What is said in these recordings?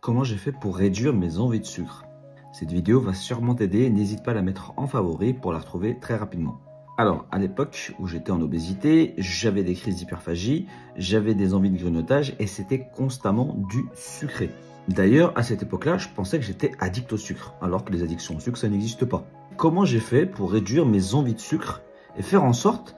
comment j'ai fait pour réduire mes envies de sucre. Cette vidéo va sûrement t'aider, n'hésite pas à la mettre en favori pour la retrouver très rapidement. Alors, à l'époque où j'étais en obésité, j'avais des crises d'hyperphagie, j'avais des envies de grignotage et c'était constamment du sucré. D'ailleurs, à cette époque-là, je pensais que j'étais addict au sucre, alors que les addictions au sucre, ça n'existe pas. Comment j'ai fait pour réduire mes envies de sucre et faire en sorte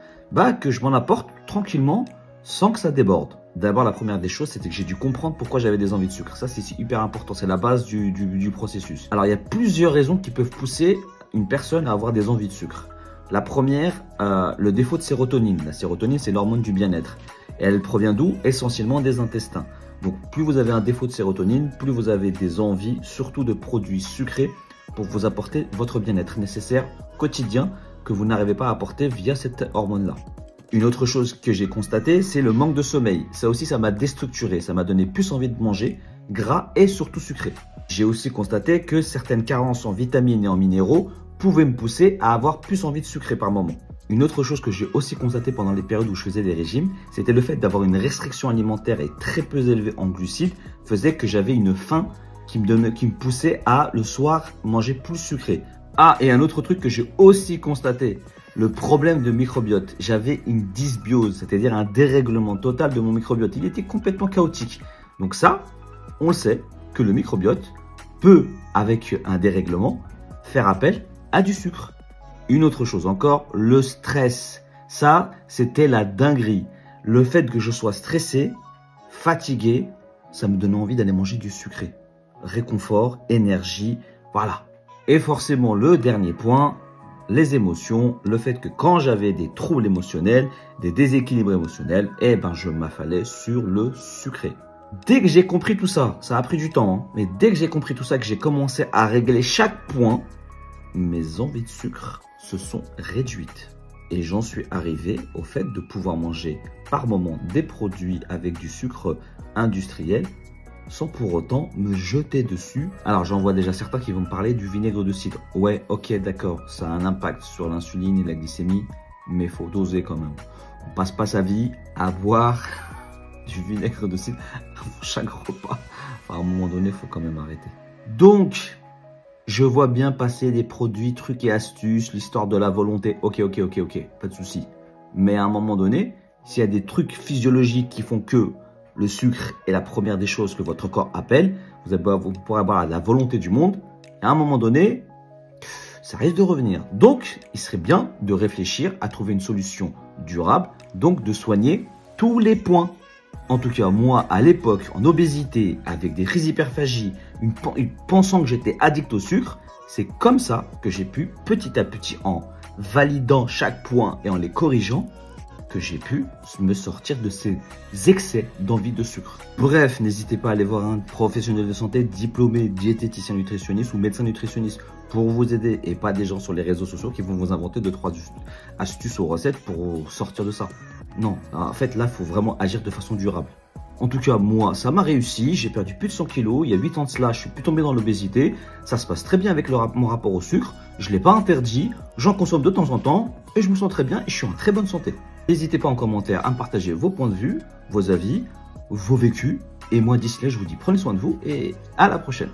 que je m'en apporte tranquillement sans que ça déborde? D'abord, la première des choses, c'était que j'ai dû comprendre pourquoi j'avais des envies de sucre. Ça, c'est hyper important, c'est la base du processus. Alors, il y a plusieurs raisons qui peuvent pousser une personne à avoir des envies de sucre. La première, le défaut de sérotonine. La sérotonine, c'est l'hormone du bien-être. Et elle provient d'où? Essentiellement des intestins. Donc, plus vous avez un défaut de sérotonine, plus vous avez des envies, surtout de produits sucrés, pour vous apporter votre bien-être nécessaire quotidien que vous n'arrivez pas à apporter via cette hormone-là. Une autre chose que j'ai constatée, c'est le manque de sommeil. Ça aussi, ça m'a déstructuré. Ça m'a donné plus envie de manger gras et surtout sucré. J'ai aussi constaté que certaines carences en vitamines et en minéraux pouvaient me pousser à avoir plus envie de sucré par moment. Une autre chose que j'ai aussi constatée pendant les périodes où je faisais des régimes, c'était le fait d'avoir une restriction alimentaire et très peu élevée en glucides faisait que j'avais une faim qui me poussait à, le soir, manger plus sucré. Ah, et un autre truc que j'ai aussi constaté, le problème de microbiote. J'avais une dysbiose, c'est-à-dire un dérèglement total de mon microbiote. Il était complètement chaotique. Donc ça, on le sait, que le microbiote peut, avec un dérèglement, faire appel à du sucre. Une autre chose encore, le stress. Ça, c'était la dinguerie. Le fait que je sois stressé, fatigué, ça me donnait envie d'aller manger du sucré. Réconfort, énergie, voilà. Et forcément, le dernier point, les émotions, le fait que quand j'avais des troubles émotionnels, des déséquilibres émotionnels, je m'affalais sur le sucré. Dès que j'ai compris tout ça, ça a pris du temps, mais dès que j'ai compris tout ça, que j'ai commencé à régler chaque point, mes envies de sucre se sont réduites. Et j'en suis arrivé au fait de pouvoir manger par moment des produits avec du sucre industriel sans pour autant me jeter dessus. Alors j'en vois déjà certains qui vont me parler du vinaigre de cidre. Ouais, ok, d'accord, ça a un impact sur l'insuline et la glycémie, mais il faut doser quand même. On passe pas sa vie à boire du vinaigre de cidre pour chaque repas. Enfin, à un moment donné, il faut quand même arrêter. Donc, je vois bien passer des produits, trucs et astuces, l'histoire de la volonté. Ok, pas de souci. Mais à un moment donné, s'il y a des trucs physiologiques qui font que le sucre est la première des choses que votre corps appelle, vous pourrez avoir la volonté du monde, et à un moment donné, ça risque de revenir. Donc, il serait bien de réfléchir à trouver une solution durable, donc de soigner tous les points. En tout cas, moi, à l'époque, en obésité, avec des crises d'hyperphagie, pensant que j'étais addict au sucre, c'est comme ça que j'ai pu, petit à petit, en validant chaque point et en les corrigeant, que j'ai pu me sortir de ces excès d'envie de sucre. Bref, n'hésitez pas à aller voir un professionnel de santé diplômé, diététicien nutritionniste ou médecin nutritionniste pour vous aider et pas des gens sur les réseaux sociaux qui vont vous inventer 2-3 astuces ou recettes pour sortir de ça. Non, en fait là, il faut vraiment agir de façon durable. En tout cas, moi, ça m'a réussi, j'ai perdu plus de 100 kilos, il y a 8 ans de cela, je suis plus tombé dans l'obésité, ça se passe très bien avec mon rapport au sucre, je ne l'ai pas interdit, j'en consomme de temps en temps et je me sens très bien et je suis en très bonne santé. N'hésitez pas en commentaire à me partager vos points de vue, vos avis, vos vécus. Et moi, d'ici là, je vous dis prenez soin de vous et à la prochaine.